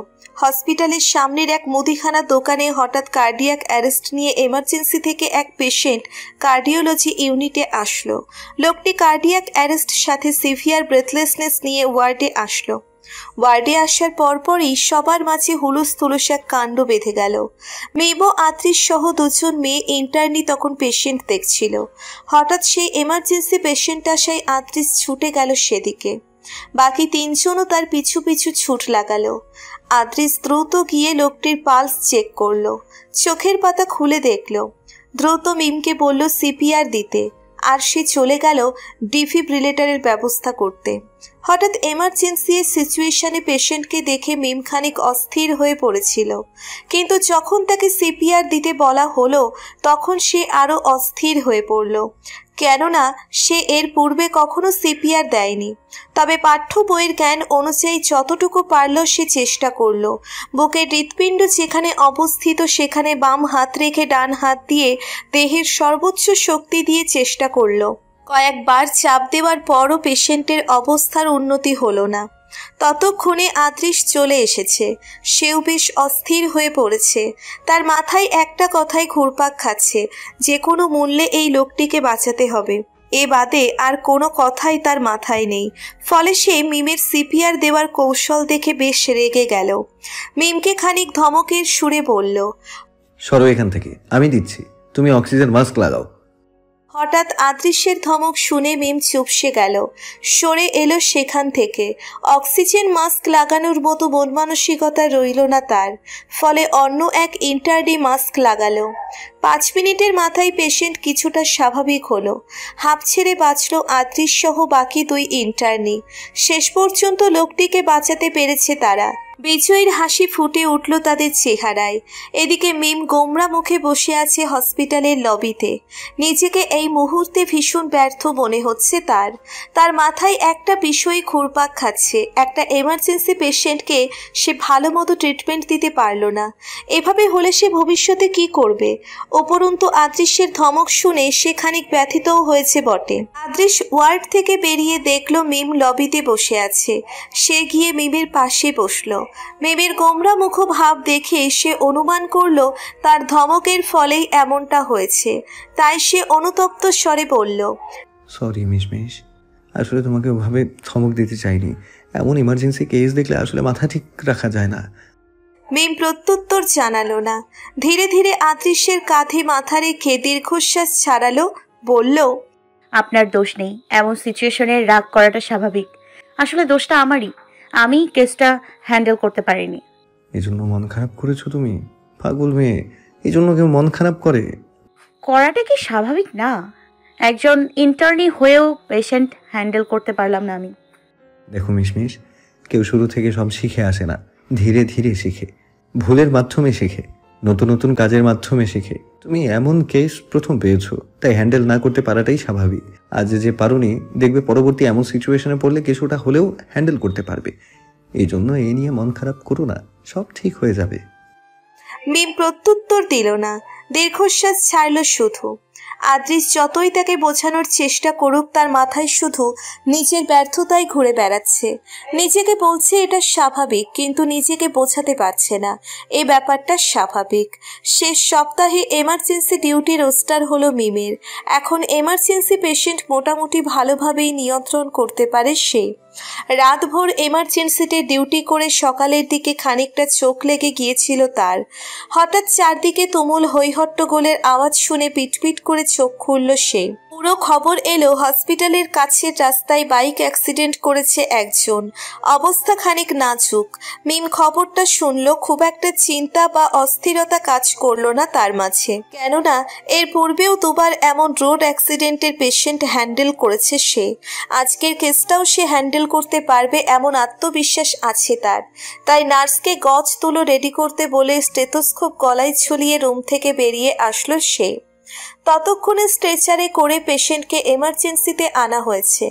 হসপিটালের সামনের এক মুদিখানা দোকানে হঠাৎ কার্ডিয়াক অ্যারেস্ট নিয়ে এমার্জেন্সি থেকে এক পেশেন্ট কার্ডিওলজি ইউনিটে আসলো। লোকটি কার্ডিয়াক অ্যারেস্ট সাথে সিভিয়ার ব্রেথলেসনেস নিয়ে ওয়ার্ডে আসলো। ওয়ার্ডে আসার পরপরই সবার মাঝে হুলুস্থুলুস এক কাণ্ড বেঁধে গেল। মেবো আত্রিশ সহ দুজন মেয়ে ইন্টার্নি তখন পেশেন্ট দেখছিল। হঠাৎ সেই এমার্জেন্সি পেশেন্ট আসায় আত্রিশ ছুটে গেল সেদিকে। বাকি তিনজনও তার পিছু পিছু ছুট লাগালো। আদ্রিস দ্রুত গিয়ে লোকটির পালস চেক করলো, চোখের পাতা খুলে দেখলো। দ্রুত মিমকে বলল সিপিআর দিতে, আর সে চলে গেল ডিফিব্রিলেটরের ব্যবস্থা করতে। হঠাৎ এমার্জেন্সি সিচুয়েশনে পেশেন্টকে দেখে মিম খানিক অস্থির হয়ে পড়েছিল, কিন্তু যখন তাকে সিপিআর দিতে বলা হলো তখন সে আরো অস্থির হয়ে পড়ল, কেননা সে এর পূর্বে কখনো সিপিআর দেয়নি। তবে পাঠ্য বইয়ের জ্ঞান অনুযায়ী যতটুকু পারল সে চেষ্টা করল। বুকের হৃৎপিণ্ড যেখানে অবস্থিত সেখানে বাম হাত রেখে ডান হাত দিয়ে দেহের সর্বোচ্চ শক্তি দিয়ে চেষ্টা করল। কয়েকবার চাপ দেওয়ার পরও পেশেন্টের অবস্থার উন্নতি হলো না। ততক্ষণে আদ্রিস চলে এসেছে। সেও বেশ অস্থির হয়ে পড়েছে। তার মাথায় একটা কথাই ঘুরপাক খাচ্ছে, যে কোনো মূল্যে এই লোকটিকে বাঁচাতে হবে। এ বাদে আর কোনো কথাই তার মাথায় নেই। ফলে সে মিমের সিপিআর দেওয়ার কৌশল দেখে বেশ রেগে গেল। মিমকে খানিক ধমকের সুরে বলল, সরো এখান থেকে, আমি দিচ্ছি, তুমি অক্সিজেন মাস্ক লাগাও। হঠাৎ আদৃশ্যের ধমক শুনে মিম চুপসে গেল, সরে এলো সেখান থেকে। অক্সিজেন মাস্ক লাগানোর মতো মন মানসিকতা রইল না তার। ফলে অন্য এক ইন্টার্নি মাস্ক লাগালো। 5 মিনিটের মাথায় পেশেন্ট কিছুটা স্বাভাবিক হলো। হাঁপ ছেড়ে বাঁচল আদৃশ সহ বাকি 2 ইন্টার্নি। শেষ পর্যন্ত লোকটিকে বাঁচাতে পেরেছে তারা। বিজয়ীর হাসি ফুটে উঠল তাদের চেহারায়। এদিকে মিম গোমরা মুখে বসে আছে হসপিটালের লবিতে। নিজেকে এই মুহূর্তে ভীষণ ব্যর্থ মনে হচ্ছে তার। তার মাথায় একটা বিষয় ঘুরপাক খাচ্ছে, একটা এমার্জেন্সি পেশেন্টকে সে ভালো মতো ট্রিটমেন্ট দিতে পারল না। এভাবে হলে সে ভবিষ্যতে কি করবে? উপরন্তু আদৃশ্যের ধমক শুনে সে খানিক ব্যথিতও হয়েছে বটে। আদৃশ ওয়ার্ড থেকে বেরিয়ে দেখল মিম লবিতে বসে আছে। সে গিয়ে মিমের পাশে বসল। মিমের গোমরা মুখ ভাব দেখে সে অনুমান করল তার ধমকের ফলেই এমনটা হয়েছে। তাই সে অনুতপ্ত স্বরে বলল, সরি মিশমিশ, আসলে তোমাকে ওভাবে ধমক দিতে চাইনি। এমন ইমার্জেন্সি কেস দেখলে আসলে মাথা ঠিক রাখা যায় না। মিম প্রত্যুত্তর জানালো না। ধীরে ধীরে আদৃশ্যের কাঁধে মাথা রেখে দীর্ঘশ্বাস ছাড়ালো, বলল, আপনার দোষ নেই, এমন সিচুয়েশনে রাগ করাটা স্বাভাবিক। আসলে দোষটা আমারই, আমি কেসটা হ্যান্ডেল করতে পারিনি। এই জন্য মন খারাপ করেছো তুমি? পাগল মেয়ে, এই জন্য কেউ মন খারাপ করে? করাটা কি স্বাভাবিক না? একজন ইন্টার্নি হয়েও পেশেন্ট হ্যান্ডেল করতে পারলাম না আমি। দেখো মিশমিশ, কেউ শুরু থেকে সব শিখে আসে না, ধীরে ধীরে শিখে, ভুলের মাধ্যমে শেখে, নতুন নতুন কাজের মাধ্যমে শেখে। তুমি এমন কেস প্রথম পেয়েছো, তাই হ্যান্ডেল না করতে পারাটাই স্বাভাবিক। আজ যে পারোনি, দেখবে পরবর্তী এমন সিচুয়েশনে পড়লে কিছুটা হলেও হ্যান্ডেল করতে পারবে। এই জন্য এই নিয়ে মন খারাপ করো না, সব ঠিক হয়ে যাবে। মিম প্রত্যুত্তর দিল না, দীর্ঘশ্বাস ছাড়ল শুধু। আদৃশ যতই তাকে বোঝানোর চেষ্টা করুক, তার মাথায় শুধু নিজের ব্যর্থতাই ঘুরে বেড়াচ্ছে। নিজেকে বলছে এটা স্বাভাবিক, কিন্তু নিজেকে বোঝাতে পারছে না এই ব্যাপারটা স্বাভাবিক। শেষ সপ্তাহে এমার্জেন্সি ডিউটি রোস্টার হলো মিমের। এখন এমার্জেন্সি পেশেন্ট মোটামুটি ভালোভাবেই নিয়ন্ত্রণ করতে পারে সে। রাতভর এমার্জেন্সিতে ডিউটি করে সকালের দিকে খানিকটা চোখ লেগে গিয়েছিল তার। হঠাৎ চারদিকে তুমুল হৈহট্টগোলের আওয়াজ শুনে পিটপিট করে চোখ খুলল সে। পুরো খবর এলো হসপিটালের কাছের রাস্তায় বাইক অ্যাক্সিডেন্ট করেছে একজন। অবস্থা খানিক নাজুক। মিম খবরটা শুনল, খুব একটা চিন্তা বা অস্থিরতা কাজ করলো না তার মাঝে, কেননা এর পূর্বেও 2বার এমন রোড অ্যাক্সিডেন্টের পেশেন্ট হ্যান্ডেল করেছে সে। আজকের কেসটাও সে হ্যান্ডেল করতে পারবে এমন আত্মবিশ্বাস আছে তার। তাই নার্সকে গজ তুলো রেডি করতে বলে স্টেথোস্কোপ গলায় ঝুলিয়ে রুম থেকে বেরিয়ে আসলো সে। ততক্ষণে স্ট্রেচারে করে পেশেন্টকে এমার্জেন্সিতে আনা হয়েছে।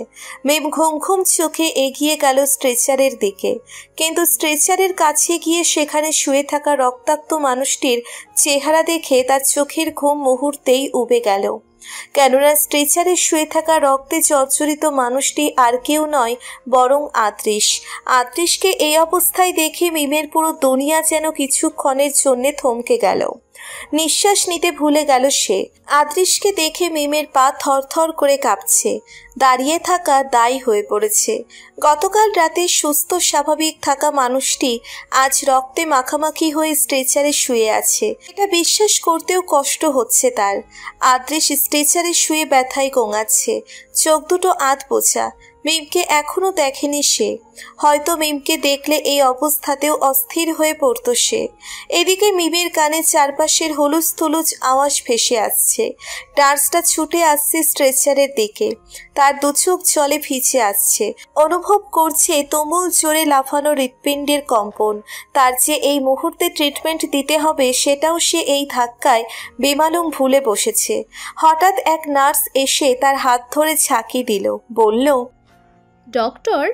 মিম ঘুম ঘুম চোখে এগিয়ে গেল স্ট্রেচারের দিকে, কিন্তু স্ট্রেচারের কাছে গিয়ে সেখানে শুয়ে থাকা রক্তাক্ত মানুষটির চেহারা দেখে তার চোখের ঘুম মুহূর্তেই উবে গেল। কেননা স্ট্রেচারে শুয়ে থাকা রক্তে জর্জরিত মানুষটি আর কেউ নয় বরং আদৃশ। আদৃশকে এই অবস্থায় দেখে মিমের পুরো দুনিয়া যেন কিছুক্ষণের জন্য থমকে গেল, নিঃশ্বাস নিতে ভুলে গেল সে। আদৃশকে দেখে মিমের পা থরথর করে কাঁপছে, দাঁড়িয়ে থাকা দায়ী হয়ে পড়েছে। গতকাল রাতে সুস্থ স্বাভাবিক থাকা মানুষটি আজ রক্তে মাখামাখি হয়ে স্ট্রেচারে শুয়ে আছে, এটা বিশ্বাস করতেও কষ্ট হচ্ছে তার। আদৃশ স্ট্রেচারে শুয়ে ব্যথায় গোঙাচ্ছে, চোখ দুটো আধ বোঝা। মিমকে এখনো দেখেনি সে, হয়তো মিমকে দেখলে এই অবস্থাতেও অস্থির হয়ে পড়তো সে। এদিকে মিমের কানে চারপাশের হলুজ থুলুজ আওয়াজ ভেসে আসছে। নার্সটা ছুটে আসছে স্ট্রেচারের দিকে, তার দু চোখ জলে ভিজে আসছে, অনুভব করছে তুমুল জোরে লাফানো হৃৎপিণ্ডের কম্পন। তার যে এই মুহূর্তে ট্রিটমেন্ট দিতে হবে সেটাও সে এই ধাক্কায় বেমালুম ভুলে বসেছে। হঠাৎ এক নার্স এসে তার হাত ধরে ঝাঁকি দিল, বলল, ডক্টর,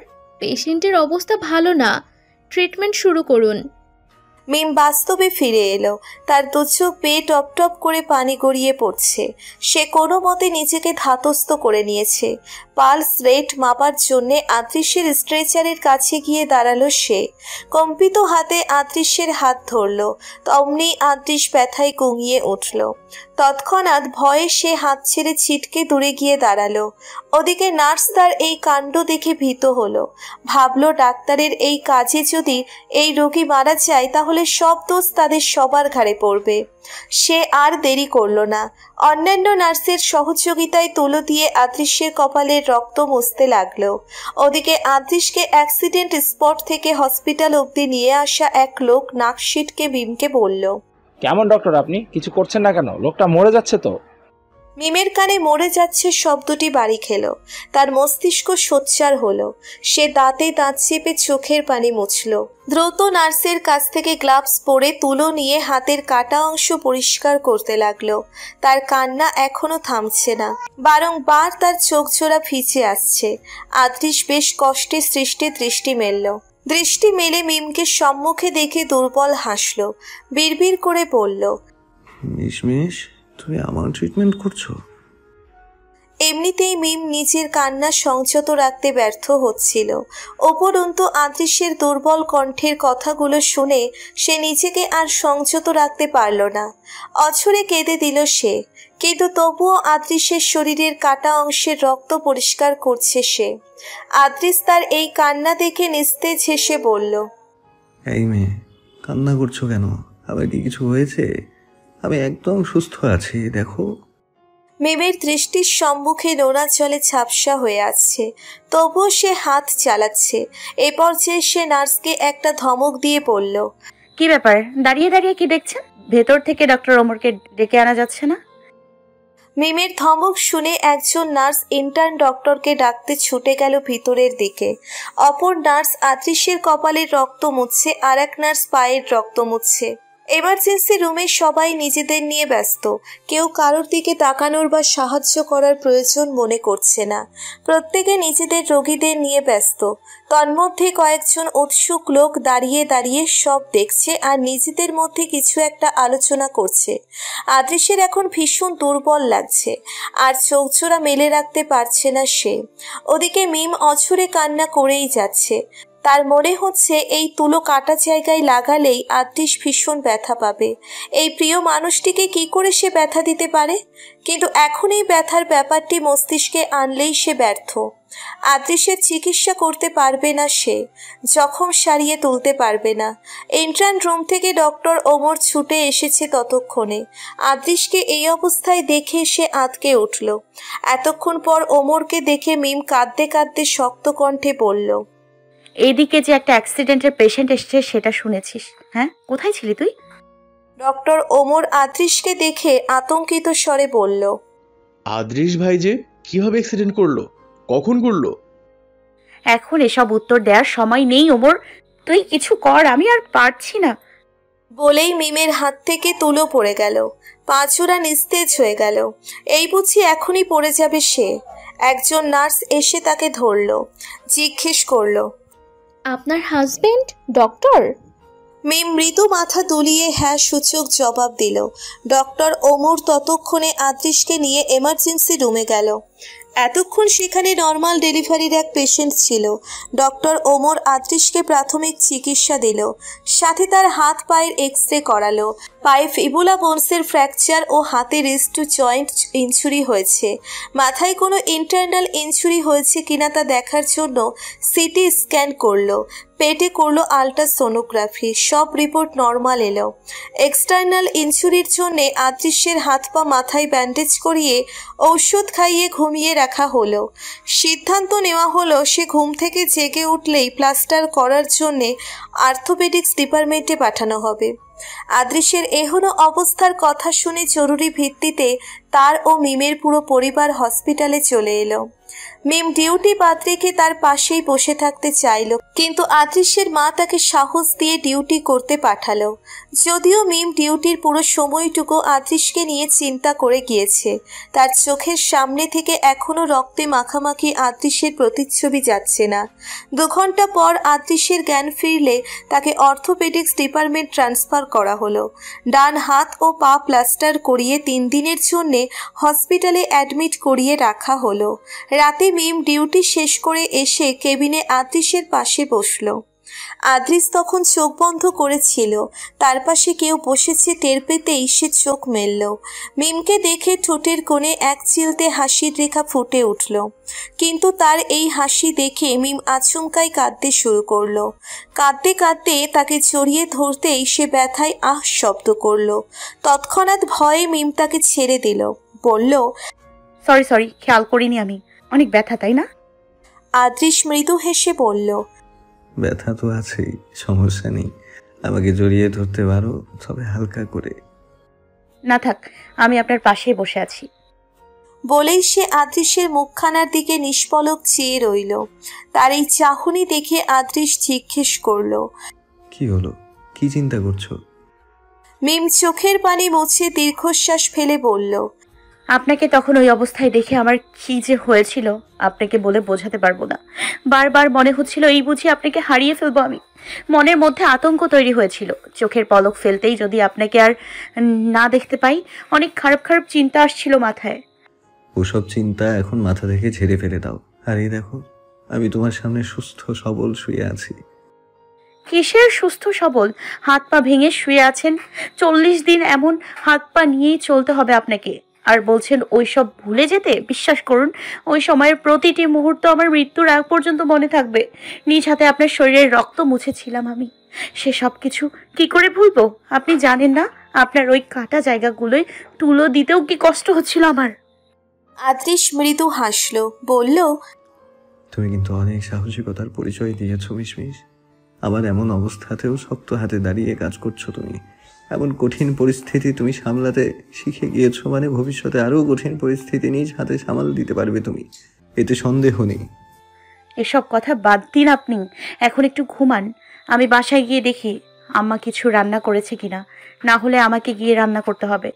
পেশেন্টের অবস্থা ভালো না, ট্রিটমেন্ট শুরু করুন। মিম বাস্তবে ফিরে এলো, তার দু চোখ বেয়ে টপ টপ করে পানি গড়িয়ে পড়ছে। সে কোনো মতে নিজেকে ধাতস্থ করে নিয়েছে। পালস রেট মাপার জন্যে আদৃশ্যের স্ট্রেচারের কাছে গিয়ে দাঁড়ালো সে। কম্পিত হাতে আদৃশ্যের হাত ধরল, অমনি আদৃশ ব্যথায় গুঙিয়ে উঠল। তৎক্ষণাৎ ভয়ে সে হাত ছেড়ে ছিটকে দূরে গিয়ে দাঁড়ালো। ওদিকে নার্স তার এই কাণ্ড দেখে ভীত হলো, ভাবলো ডাক্তারের এই কাজে যদি এই রোগী মারা যায় তাহলে সব দোষ তাদের সবার ঘাড়ে পড়বে। সে আর দেরি করল না, অন্যান্য নার্সের সহযোগিতায় তুলো দিয়ে আদৃশ্যের কপালের রক্ত মুছতে লাগলো। ওদিকে আদৃশকে অ্যাক্সিডেন্ট স্পট থেকে হসপিটাল অবধি নিয়ে আসা এক লোক নাক সিটকে মিমকে বলল, কেমন ডক্টর আপনি? কিছু করছেন না কেন? লোকটা মরে যাচ্ছে তো। মিমের কানে মরে যাচ্ছে শব্দটি বাড়ি খেলো, তার মস্তিষ্ক সোচ্চার হলো। সে দাঁতে দাঁত চেপে চোখের পানি মুছল। দ্রুত নার্সের কাছ থেকে গ্লাভস পরে তুলো নিয়ে হাতের কাটা অংশ পরিষ্কার করতে লাগলো। তার কান্না এখনো থামছে না, বারংবার তার চোখ জোড়া ভিজে আসছে। আদৃশ বেশ কষ্টে সৃষ্টে দৃষ্টি মেলল। দৃষ্টি মেলে মিমকে সম্মুখে দেখে দুর্বল হাসল, বিড়বিড় করে বলল, মিশমিশ, তুমি আমার ট্রিটমেন্ট করছো? এমনিতেই মিম নিজের কান্না সংযত রাখতে ব্যর্থ হচ্ছিল। উপরন্তু আদৃশ্যের দুর্বল কণ্ঠের কথাগুলো শুনে সে নিজেকে আর সংযত রাখতে পারল না, অঝরে কেঁদে দিল সে। কিন্তু তবুও আদৃশ্যের শরীরের কাটা অংশের রক্ত পরিষ্কার করছে সে। আদৃশ তার এই কান্না দেখে নিস্তেজ হেসে বলল, এই মেয়ে, কান্না করছো কেন? আবার কি কিছু হয়েছে? আমি একদম সুস্থ আছি, দেখো। মিমের দৃষ্টির সম্মুখে নোনা জলে ঝাপসা হয়ে আসছে, তবুও সে হাত চালাচ্ছে। এ পর্যায়ে সে নার্সকে একটা ধমক দিয়ে বলল, কি ব্যাপার, দাঁড়িয়ে দাঁড়িয়ে কি দেখছেন? ভেতর থেকে ডক্টর ওমরকে ডেকে আনা যাচ্ছে না? মিমের ধমক শুনে একজন নার্স ইন্টার্ন ডক্টরকে ডাকতে ছুটে গেল ভিতরের দিকে। অপর নার্স আদৃশ্যের কপালের রক্ত মুছছে, আর এক নার্স পায়ের রক্ত মুছছে। এমার্জেন্সি রুমে সবাই নিজেদের নিয়ে ব্যস্ত, কেউ কারোর দিকে তাকানোর বা সাহায্য করার প্রয়োজন মনে করছে না। প্রত্যেকে নিজেদের রোগীদের নিয়ে ব্যস্ত। তন্মধ্যে কয়েকজন উৎসুক লোক দাঁড়িয়ে দাঁড়িয়ে সব দেখছে আর নিজেদের মধ্যে কিছু একটা আলোচনা করছে। আদৃশের এখন ভীষণ দুর্বল লাগছে, আর চোখজোড়া মেলে রাখতে পারছে না সে। ওদিকে মিম অঝরে কান্না করেই যাচ্ছে। তার মনে হচ্ছে এই তুলো কাটা জায়গায় লাগালেই আদৃশ ভীষণ ব্যথা পাবে। এই প্রিয় মানুষটিকে কি করে সে ব্যথা দিতে পারে? কিন্তু এখন এই ব্যথার ব্যাপারটি মস্তিষ্কে আনলেই সে ব্যর্থ। আদৃশের চিকিৎসা করতে পারবে না সে, জখম সারিয়ে তুলতে পারবে না। ইন্টার্ন রুম থেকে ডক্টর ওমর ছুটে এসেছে ততক্ষণে। আদৃশকে এই অবস্থায় দেখে সে আঁতকে উঠল। এতক্ষণ পর ওমরকে দেখে মিম কাঁদতে কাঁদতে শক্ত কণ্ঠে বলল, এইদিকে যে একটা অ্যাক্সিডেন্টের পেশেন্ট এসেছে সেটা শুনেছিস? হ্যাঁ, কোথায় ছিলি তুই? ডক্টর ওমর আদৃশকে দেখে আতঙ্কিত স্বরে বলল, আদৃশ ভাই যে কিভাবে অ্যাক্সিডেন্ট করলো, কখন করলো? এখন এসব উত্তর দেওয়ার সময় নেই ওমর, তুই কিছু কর, আমি আর পারছি না। বলেই মিমের হাত থেকে তুলো পড়ে গেল। পাঁচুরা নিস্তেজ হয়ে গেল। এই বুঝি এখনই পড়ে যাবে সে। একজন নার্স এসে তাকে ধরল, জিজ্ঞেস করল, আপনার হাজবেন্ড ডক্টর? মিম মৃদু মাথা দুলিয়ে হ্যাঁ সূচক জবাব দিল। ডক্টর ওমর ততক্ষণে আদৃশকে নিয়ে এমার্জেন্সি রুমে গেল। এতক্ষণ সেখানে নর্মাল ডেলিভারির এক পেশেন্ট ছিল। ডক্টর ওমর আদৃশকে প্রাথমিক চিকিৎসা দিল, সাথে তার হাত পায়ের এক্সরে করালো। পায়ে ফিবুলা বোনসের ফ্র্যাকচার ও হাতে রিস্ট টু জয়েন্ট ইনজুরি হয়েছে। মাথায় কোনো ইন্টারনাল ইনজুরি হয়েছে কিনা তা দেখার জন্য সিটি স্ক্যান করলো। পেটে করলো আল্ট্রাসোনোগ্রাফি, সব রিপোর্ট নর্মাল এলো। এক্সটার্নাল ইনজুরির জন্য আদৃশ্যের হাত পা মাথায় ব্যান্ডেজ করিয়ে ঔষধ খাইয়ে ঘুমিয়ে রাখা হলো। সিদ্ধান্ত নেওয়া হলো সে ঘুম থেকে জেগে উঠলেই প্লাস্টার করার জন্যে অর্থোপেডিক্স ডিপার্টমেন্টে পাঠানো হবে। আদৃশ্যের এহনো অবস্থার কথা শুনে জরুরি ভিত্তিতে তার ও মিমের পুরো পরিবার হসপিটালে চলে এলো। মিম ডিউটি বাদ রেখে তার পাশেই বসে থাকতে চাইল, কিন্তু আদৃশ্যের মা তাকে সাহস দিয়ে ডিউটি করতে পাঠালো। যদিও মিম ডিউটির পুরো সময়টুকু আদৃশকে নিয়ে চিন্তা করে গিয়েছে, তার চোখের সামনে থেকে এখনো রক্তে মাখামাখি আদৃশ্যের প্রতিচ্ছবি যাচ্ছে না। 2 ঘন্টা পর আদৃশ্যের জ্ঞান ফিরলে তাকে অর্থোপেডিক্স ডিপার্টমেন্ট ট্রান্সফার করা হলো। ডান হাত ও পা প্লাস্টার করিয়ে 3 দিনের জন্যে হসপিটালে অ্যাডমিট করিয়ে রাখা হলো। রাতে মিম ডিউটি শেষ করে এসে কেবিনে আদৃশের পাশে বসলো। আদৃশ তখন চোখ বন্ধ করেছিল। তার পাশে কেউ বসেছে টের পেতেই সে চোখ মেলল। মিমকে দেখে ঠোঁটের কোণে এক চিলতে হাসির রেখা ফুটে উঠল, কিন্তু তার এই হাসি দেখে মিম আচমকাই কাঁদতে শুরু করলো। কাঁদতে কাঁদতে তাকে জড়িয়ে ধরতেই সে ব্যথায় আহ শব্দ করলো। তৎক্ষণাৎ ভয়ে মিম তাকে ছেড়ে দিল, বলল, সরি, খেয়াল করিনি আমি। অনেক ব্যথা, তাই না? আদৃশ মৃদু হেসে বলল, ব্যথা তো আছেই, সমস্যা নেই, আমাকে জড়িয়ে ধরতে পারো, তবে হালকা করে। না থাক, আমি আপনার পাশেই বসে আছি। বলেই সে আদৃশের মুখখানার দিকে নিষ্পলক চেয়ে রইল। তার এই চাহনি দেখে আদৃশ জিজ্ঞেস করল, কি হলো, কি চিন্তা করছো? মিম চোখের পানি মুছে দীর্ঘশ্বাস ফেলে বলল, আপনাকে তখন ওই অবস্থায় দেখে আমার কি যে হয়েছিল আপনাকে বলে বোঝাতে পারবো না। বারবার মনে হচ্ছিল এই বুঝি আপনাকে হারিয়ে ফেলবো আমি। মনের মধ্যে আতঙ্ক তৈরি হয়েছিল। চোখের পলক ফেলতেই যদি আপনাকে আর না দেখতে পাই, অনেক খারাপ খারাপ চিন্তা আসছিল মাথায়। ওসব চিন্তা এখন মাথা থেকে ঝেড়ে ফেলে দাও। আর এই দেখো, আমি তোমার সামনে সুস্থ সবল শুয়ে আছি। কিসের সুস্থ সবল? হাত পা ভেঙে শুয়ে আছেন। 40 দিন এমন হাত পা নিয়েই চলতে হবে আপনাকে, আর বলছেন ওইসব ভুলে যেতে? বিশ্বাস করুন, ওই সময়ের প্রতিটি মুহূর্ত আমার মৃত্যুর আগ পর্যন্ত মনে থাকবে। নিজ হাতে আপনার শরীরের রক্ত মুছেছিলাম আমি, সে সব কিছু কি করে ভুলবো? আপনি জানেন না, আপনার ওই কাটা জায়গাগুলোয় তুলো দিতেও কি কষ্ট হচ্ছিল আমার। আদৃশ মৃদু হাসল, বলল, তুমি কিন্তু অনেক সাহসিকতার পরিচয় দিয়েছো মিশমিশ। আবার এমন অবস্থাতেও শক্ত হাতে দাঁড়িয়ে কাজ করছো তুমি। এমন কঠিন পরিস্থিতি তুমি সামলাতে শিখে গিয়েছো, মানে ভবিষ্যতে আরও কঠিন পরিস্থিতি নিজ হাতে সামাল দিতে পারবে তুমি, এতে সন্দেহ নেই। এসব কথা বাদ দিন আপনি, এখন একটু ঘুমান। আমি বাসায় গিয়ে দেখি আম্মা কিছু রান্না করেছে কিনা, না হলে আমাকে গিয়ে রান্না করতে হবে।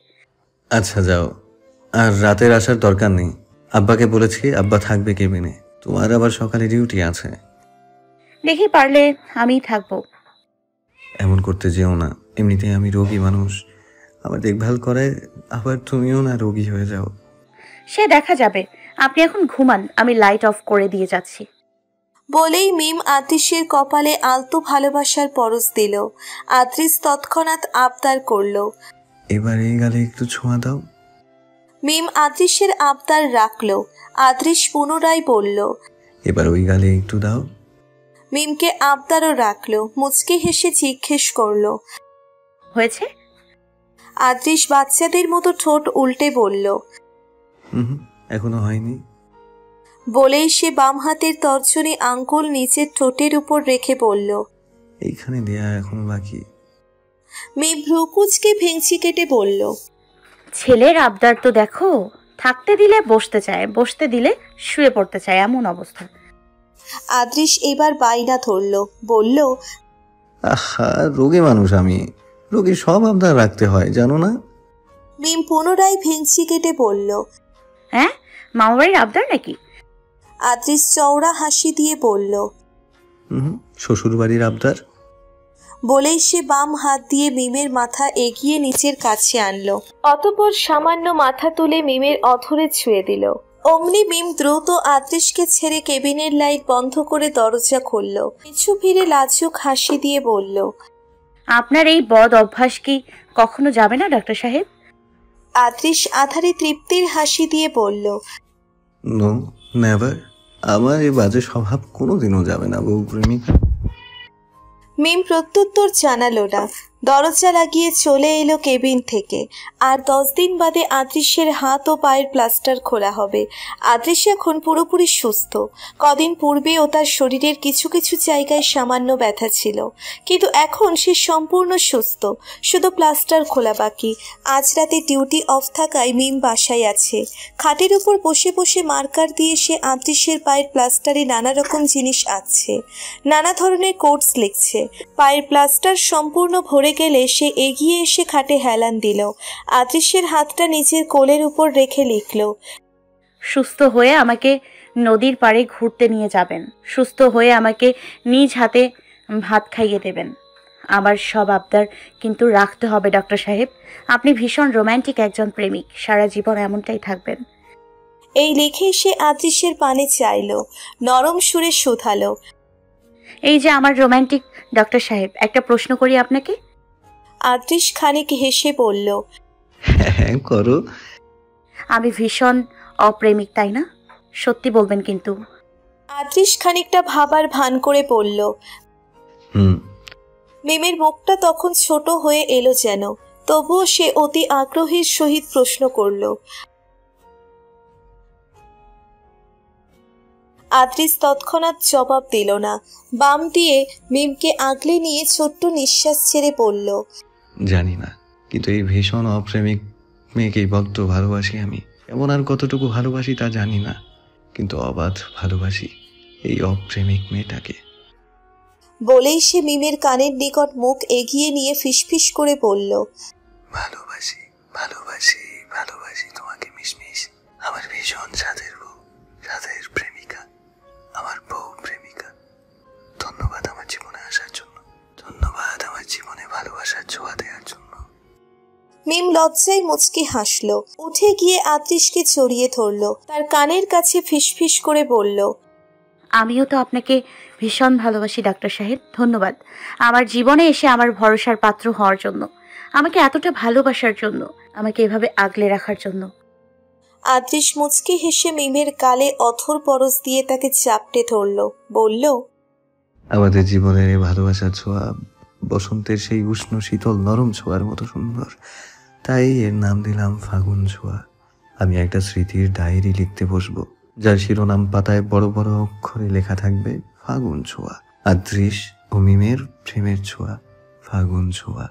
আচ্ছা যাও, আর রাতের আসার দরকার নেই। আব্বাকে বলেছি, আব্বা থাকবে কেবিনে। তোমার আবার সকালে ডিউটি আছে। দেখি পারলে আমিই থাকবো। এমন করতে যেও না, এমনিতেই আমি রোগী মানুষ, আমার দেখভাল করে, আবার তুমিও না রোগী হয়ে যাও। সে দেখা যাবে, আপনি এখন ঘুমান, আমি লাইট অফ করে দিয়ে যাচ্ছি। বলেই মিম আদৃশের কপালে আলতো ভালোবাসার পরশ দিল। আদৃশ তৎক্ষণাৎ আবদার করল, এবার এই গালে একটু ছোঁয়া দাও। মিম আদৃশের আবদার রাখল। আদৃশ পুনরায় বলল, এবার ওই গালে একটু দাও। মিমকে আবদারও রাখল। মুচকে হেসে জিজ্ঞেস করল, হয়েছে? আদৃশ বাচ্চাদের মতো ঠোঁট উল্টে বলল, এখনো হয়নি। বলেই সে বাম হাতের তর্জনী আঙ্গুল নিচের ঠোঁটের উপর রেখে বলল, এইখানে দেয়া এখনো বাকি। মিম ভ্রুকুচকে ভেঙচি কেটে বলল, ছেলের আবদার তো দেখো, থাকতে দিলে বসতে চায়, বসতে দিলে শুয়ে পড়তে চায়, এমন অবস্থা। আদৃশ এবার বাইনা ধরল, বলল, আহা, রোগী মানুষ আমি, রোগীর সব আবদার রাখতে হয়, জানো না? মিম পুনরায় ভেঙচি কেটে বলল, হ্যাঁ, মামাবাড়ির আবদার নাকি? আদৃশ চওড়া হাসি দিয়ে বলল, শ্বশুর বাড়ির আবদার। বলেই সে বাম হাত দিয়ে মিমের মাথা এগিয়ে নিচের কাছে আনলো, অতঃপর সামান্য মাথা তুলে মিমের অধরে ছুঁয়ে দিল। অমনি মিম দ্রুত আদৃশকে ছেড়ে কেবিনের লাইট বন্ধ করে দরজা খুলল। পিছু ফিরে লাজুক হাসি দিয়ে বলল, আপনার এই বদ অভ্যাস কি কখনো যাবে না ডাক্তার সাহেব? আদৃশ আধারে তৃপ্তির হাসি দিয়ে বলল, নো, নেভার। আমার এই বাজে স্বভাব কোনোদিনও যাবে না বউ প্রেমিকা। মিম প্রত্যুত্তর জানালো না, দরজা লাগিয়ে চলে এলো কেবিন থেকে। আর 10 দিন বাদে আদৃশের হাত ও পায়ের প্লাস্টার খোলা হবে। আদৃশ এখন পুরোপুরি সুস্থ। কদিন পূর্বে ও তার শরীরের কিছু কিছু জায়গায় সামান্য ব্যথা ছিল, কিন্তু এখন সে সম্পূর্ণ সুস্থ, শুধু প্লাস্টার খোলা বাকি। আজ রাতে ডিউটি অফ থাকায় মিম বাসায় আছে। খাটের উপর বসে বসে মার্কার দিয়ে সে আদৃশের পায়ের প্লাস্টারে নানা রকম জিনিস আঁকছে, নানা ধরনের কোডস লিখছে। পায়ের প্লাস্টার সম্পূর্ণ ভরে গেলে সে এগিয়ে এসে খাটে হেলান দিল। আদৃশের হাতটা নিচের কোলের উপর রেখে লিখল, সুস্থ হয়ে আমাকে নদীর পাড়ে ঘুরতে নিয়ে যাবেন, সুস্থ হয়ে আমাকে নিজ হাতে ভাত খাইয়ে দেবেন। আমার সব আবদার কিন্তু রাখতে হবে ডক্টর সাহেব। আপনি ভীষণ রোম্যান্টিক একজন প্রেমিক, সারা জীবন এমনটাই থাকবেন। এই লিখেই সে আদৃশের পানে চাইল, নরম সুরে শুধালো, এই যে আমার রোম্যান্টিক ডক্টর সাহেব, একটা প্রশ্ন করি আপনাকে। আদৃশ খানিক হেসে বলল, হ্যাঁ করো। আমি ভীষণ অপ্রেমিক, তাই না? সত্যি বলবেন কিন্তু। আদৃশ খানিকটা ভাবার ভান করে বলল। মিমের মুখটা তখন ছোট হয়ে এলো যেন, তবুও সে অতি আগ্রহের সহিত প্রশ্ন করল। আদৃশ তৎক্ষণাৎ জবাব দিল না। বাম দিয়ে মিমকে আগলে নিয়ে ছোট্ট নিঃশ্বাস ছেড়ে বলল, জানি না, কিন্তু এই ভীষণ অপ্রেমিক মেয়েকেই বড্ড ভালোবাসি আমি। এমন আর কতটুকু ভালোবাসি তা জানি না, কিন্তু অবাধ ভালোবাসি এই অপ্রেমিক মেয়েটাকে। বলেই সে মিমের কানের নিকট মুখ এগিয়ে নিয়ে ফিসফিস করে বলল, ভালোবাসি ভালোবাসি ভালোবাসি তোমাকে মিশমিশ, আমার ভীষণ সাধের বউ, সাধের প্রেমিকা, আমার বউ প্রেমিকা। ধন্যবাদ আমার জীবনে আসার জন্য, ধন্যবাদ আমার জীবনে ভালোবাসার ছোঁয়া দেওয়ার জন্য। মিম লজ্জায় মুচকি হাসল, উঠে গিয়ে আদৃশকে জড়িয়ে ধরল, তার কানের কাছে ফিসফিস করে বলল, আমিও তো আপনাকে ভীষণ ভালোবাসি ডাক্তার সাহেব। ধন্যবাদ আমার জীবনে এসে আমার ভরসার পাত্র হওয়ার জন্য, আমাকে এতটা ভালোবাসার জন্য, আমাকে এভাবে আগলে রাখার জন্য। আদৃশ মুচকি হেসে মিমের গালে অথর পরশ দিয়ে তাকে চাপটে ধরল, বলল, আমাদের জীবনের এই ভালোবাসার ছোঁয়া বসন্তের সেই উষ্ণ শীতল নরম ছোঁয়ার মতো সুন্দর, তাই এর নাম দিলাম ফাগুন ছোঁয়া। আমি একটা স্মৃতির ডায়েরি লিখতে বসবো, যার শিরোনাম পাতায় বড় বড় অক্ষরে লেখা থাকবে ফাগুন ছোঁয়া, আদৃশ ও মিমের প্রেমের ছোঁয়া, ফাগুন ছোঁয়া।